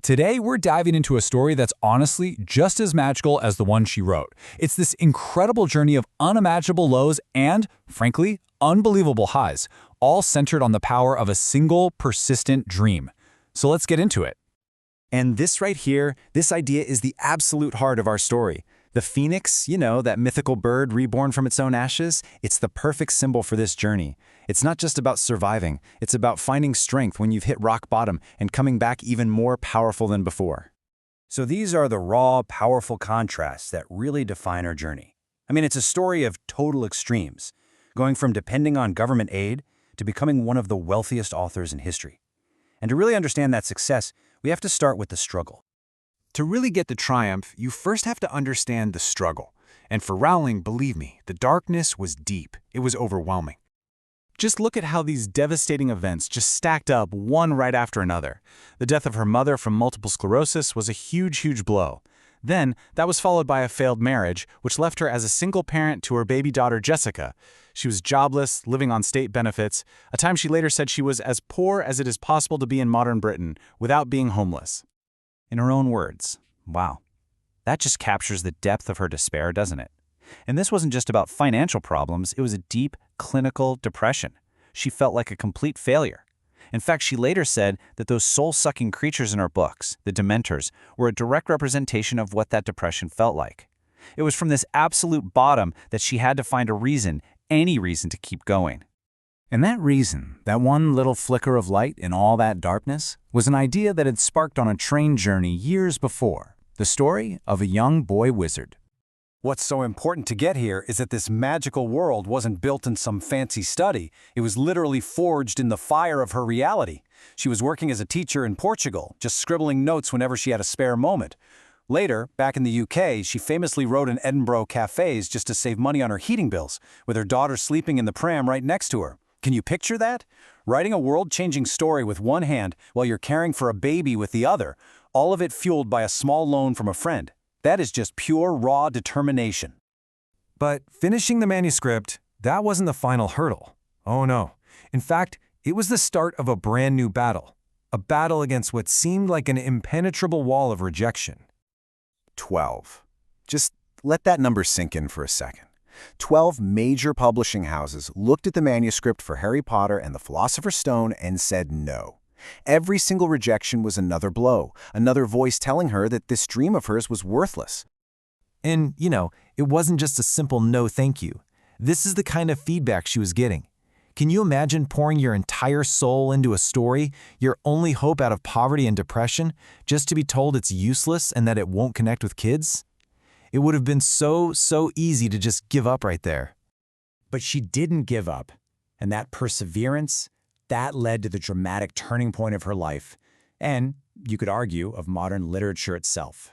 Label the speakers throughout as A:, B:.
A: Today, we're diving into a story that's honestly just as magical as the one she wrote. It's this incredible journey of unimaginable lows and, frankly, unbelievable highs, all centered on the power of a single, persistent dream. So let's get into it.
B: And this right here, this idea is the absolute heart of our story. The phoenix, that mythical bird reborn from its own ashes, it's the perfect symbol for this journey. It's not just about surviving, it's about finding strength when you've hit rock bottom and coming back even more powerful than before.
C: So these are the raw, powerful contrasts that really define our journey. It's a story of total extremes, going from depending on government aid to becoming one of the wealthiest authors in history. And to really understand that success, we have to start with the struggle.
D: To really get the triumph, you first have to understand the struggle. And for Rowling, believe me, the darkness was deep. It was overwhelming. Just look at how these devastating events just stacked up one right after another. The death of her mother from multiple sclerosis was a huge blow. Then, that was followed by a failed marriage, which left her as a single parent to her baby daughter Jessica. She was jobless, living on state benefits, a time she later said she was as poor as it is possible to be in modern Britain, without being homeless.
B: In her own words, wow. That just captures the depth of her despair, doesn't it? And this wasn't just about financial problems, it was a deep, clinical depression. She felt like a complete failure. In fact, she later said that those soul-sucking creatures in her books, the Dementors, were a direct representation of what that depression felt like. It was from this absolute bottom that she had to find a reason, any reason to keep going. And that reason, that one little flicker of light in all that darkness, was an idea that had sparked on a train journey years before, the story of a young boy wizard.
C: What's so important to get here is that this magical world wasn't built in some fancy study. It was literally forged in the fire of her reality. She was working as a teacher in Portugal, just scribbling notes whenever she had a spare moment. Later, back in the UK, she famously wrote in Edinburgh cafes just to save money on her heating bills, with her daughter sleeping in the pram right next to her. Can you picture that? Writing a world-changing story with one hand while you're caring for a baby with the other, all of it fueled by a small loan from a friend. That is just pure, raw determination.
E: But finishing the manuscript, that wasn't the final hurdle. Oh no. In fact, it was the start of a brand new battle. A battle against what seemed like an impenetrable wall of rejection.
F: 12. Just let that number sink in for a second. 12 major publishing houses looked at the manuscript for Harry Potter and the Philosopher's Stone and said no. Every single rejection was another blow, another voice telling her that this dream of hers was worthless.
E: And, it wasn't just a simple no thank you. This is the kind of feedback she was getting. Can you imagine pouring your entire soul into a story, your only hope out of poverty and depression, just to be told it's useless and that it won't connect with kids? It would have been so easy to just give up right there.
C: But she didn't give up, and that perseverance, that led to the dramatic turning point of her life, and, you could argue, of modern literature itself.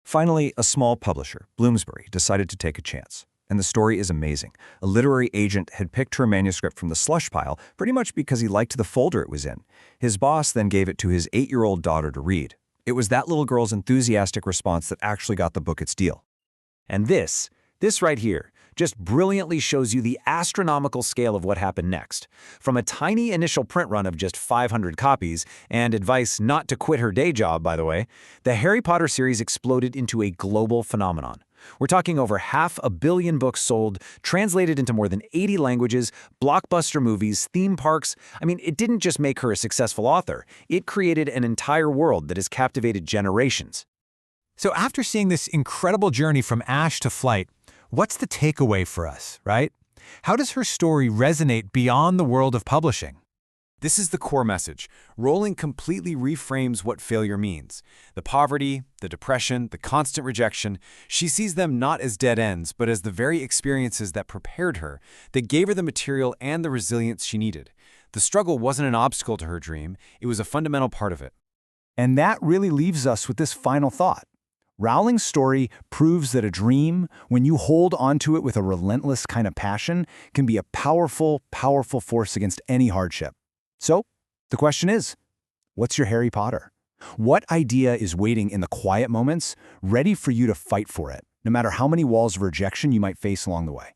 G: Finally, a small publisher, Bloomsbury, decided to take a chance. And the story is amazing. A literary agent had picked her manuscript from the slush pile pretty much because he liked the folder it was in. His boss then gave it to his 8-year-old daughter to read. It was that little girl's enthusiastic response that actually got the book its deal.
B: And this right here, just brilliantly shows you the astronomical scale of what happened next. From a tiny initial print run of just 500 copies, and advice not to quit her day job, by the way, the Harry Potter series exploded into a global phenomenon. We're talking over 500 million books sold, translated into more than 80 languages, blockbuster movies, theme parks. It didn't just make her a successful author. It created an entire world that has captivated generations.
A: So after seeing this incredible journey from ash to flight, what's the takeaway for us, right? How does her story resonate beyond the world of publishing?
D: This is the core message. Rowling completely reframes what failure means. The poverty, the depression, the constant rejection, she sees them not as dead ends, but as the very experiences that prepared her, that gave her the material and the resilience she needed. The struggle wasn't an obstacle to her dream, it was a fundamental part of it.
C: And that really leaves us with this final thought. Rowling's story proves that a dream, when you hold onto it with a relentless kind of passion, can be a powerful, powerful force against any hardship. So, the question is, what's your Harry Potter? What idea is waiting in the quiet moments, ready for you to fight for it, no matter how many walls of rejection you might face along the way?